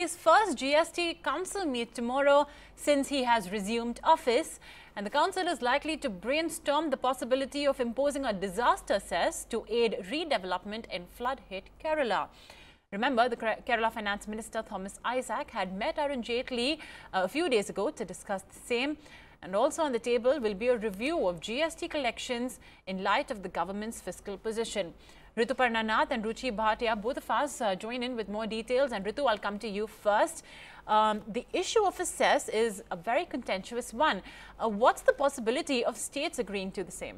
His first GST Council meet tomorrow since he has resumed office, and the Council is likely to brainstorm the possibility of imposing a disaster cess to aid redevelopment in flood-hit Kerala. Remember, the Kerala Finance Minister Thomas Isaac had met Arun Jaitley a few days ago to discuss the same. And also on the table will be a review of GST collections in light of the government's fiscal position. Rituparna Nath and Ruchi Bhatia, both of us join in with more details. And Ritu, I'll come to you first. The issue of a cess is a very contentious one. What's the possibility of states agreeing to the same?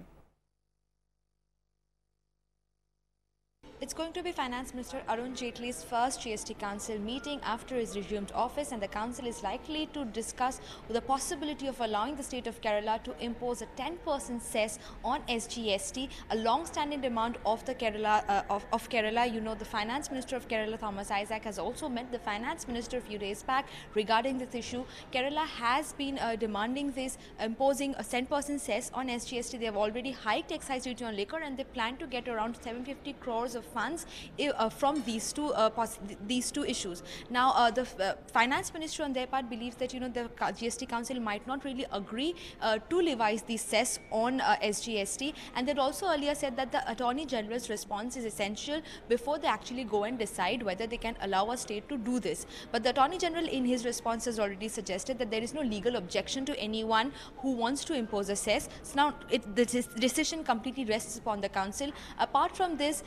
It's going to be Finance Minister Arun Jaitley's first GST Council meeting after his resumed office, and the Council is likely to discuss the possibility of allowing the state of Kerala to impose a 10% cess on SGST, a long-standing demand of the Kerala. You know, the Finance Minister of Kerala, Thomas Isaac, has also met the Finance Minister a few days back regarding this issue. Kerala has been demanding this, imposing a 10% cess on SGST. They have already hiked excise duty on liquor, and they plan to get around 750 crores of funds from these two issues. Now, the Finance Minister on their part believes that, you know, the GST Council might not really agree to levise the cess on SGST, and they'd also earlier said that the Attorney General's response is essential before they actually go and decide whether they can allow a state to do this. But the Attorney General in his response has already suggested that there is no legal objection to anyone who wants to impose a cess. So now the decision completely rests upon the Council. Apart from this,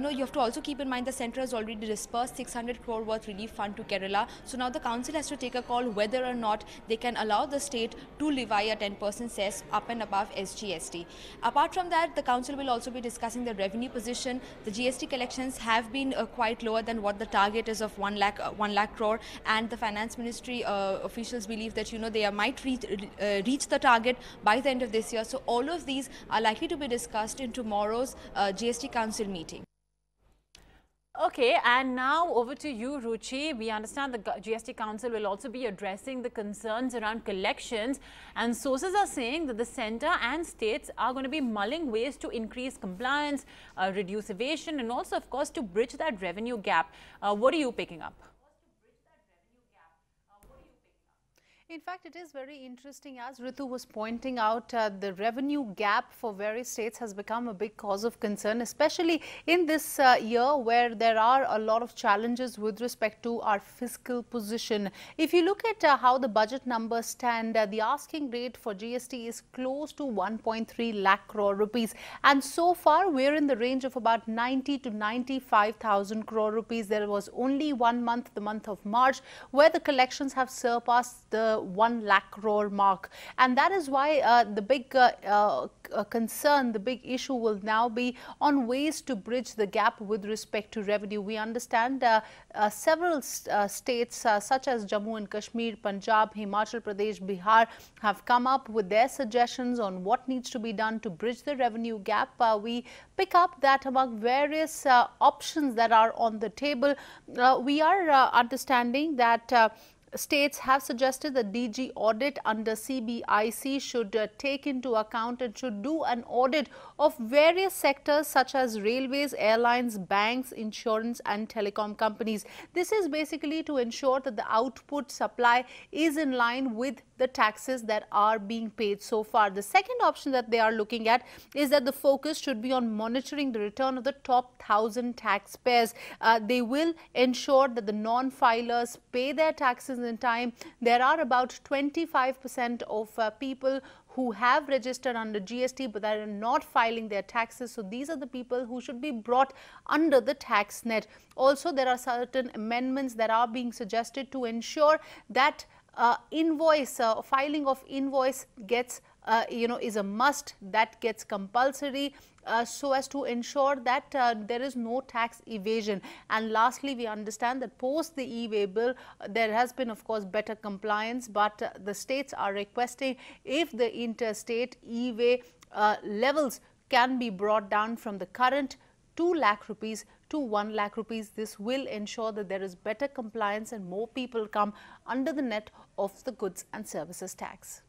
you have to also keep in mind the centre has already dispersed 600 crore worth relief fund to Kerala. So now the Council has to take a call whether or not they can allow the state to levy a 10% cess up and above SGST. Apart from that, the Council will also be discussing the revenue position. The GST collections have been quite lower than what the target is of 1 lakh crore, and the Finance Ministry officials believe that, you know, they might reach the target by the end of this year. So all of these are likely to be discussed in tomorrow's GST Council meeting. Okay, and now over to you, Ruchi. We understand the GST Council will also be addressing the concerns around collections, and sources are saying that the centre and states are going to be mulling ways to increase compliance, reduce evasion, and also, of course, to bridge that revenue gap. What are you picking up? In fact, it is very interesting, as Ritu was pointing out, the revenue gap for various states has become a big cause of concern, especially in this year where there are a lot of challenges with respect to our fiscal position. If you look at how the budget numbers stand, the asking rate for GST is close to 1.3 lakh crore rupees. And so far, we're in the range of about 90 to 95,000 crore rupees. There was only 1 month, the month of March, where the collections have surpassed the 1 lakh crore mark, and that is why the big concern, the big issue will now be on ways to bridge the gap with respect to revenue. We understand several states such as Jammu and Kashmir, Punjab, Himachal Pradesh, Bihar have come up with their suggestions on what needs to be done to bridge the revenue gap. We pick up that among various options that are on the table, we are understanding that states have suggested the DG audit under CBIC should take into account and should do an audit of various sectors such as railways, airlines, banks, insurance and telecom companies. This is basically to ensure that the output supply is in line with the taxes that are being paid so far. The second option that they are looking at is that the focus should be on monitoring the return of the top 1,000 taxpayers. They will ensure that the non-filers pay their taxes in time. There are about 25% of people who have registered under GST but are not filing their taxes. So these are the people who should be brought under the tax net. Also, there are certain amendments that are being suggested to ensure that filing of invoice gets is a must, that gets compulsory, so as to ensure that there is no tax evasion. And lastly, we understand that post the e-way bill, there has been, of course, better compliance, but the states are requesting if the interstate e-way levels can be brought down from the current 2 lakh rupees to 1 lakh rupees. This will ensure that there is better compliance and more people come under the net of the goods and services tax.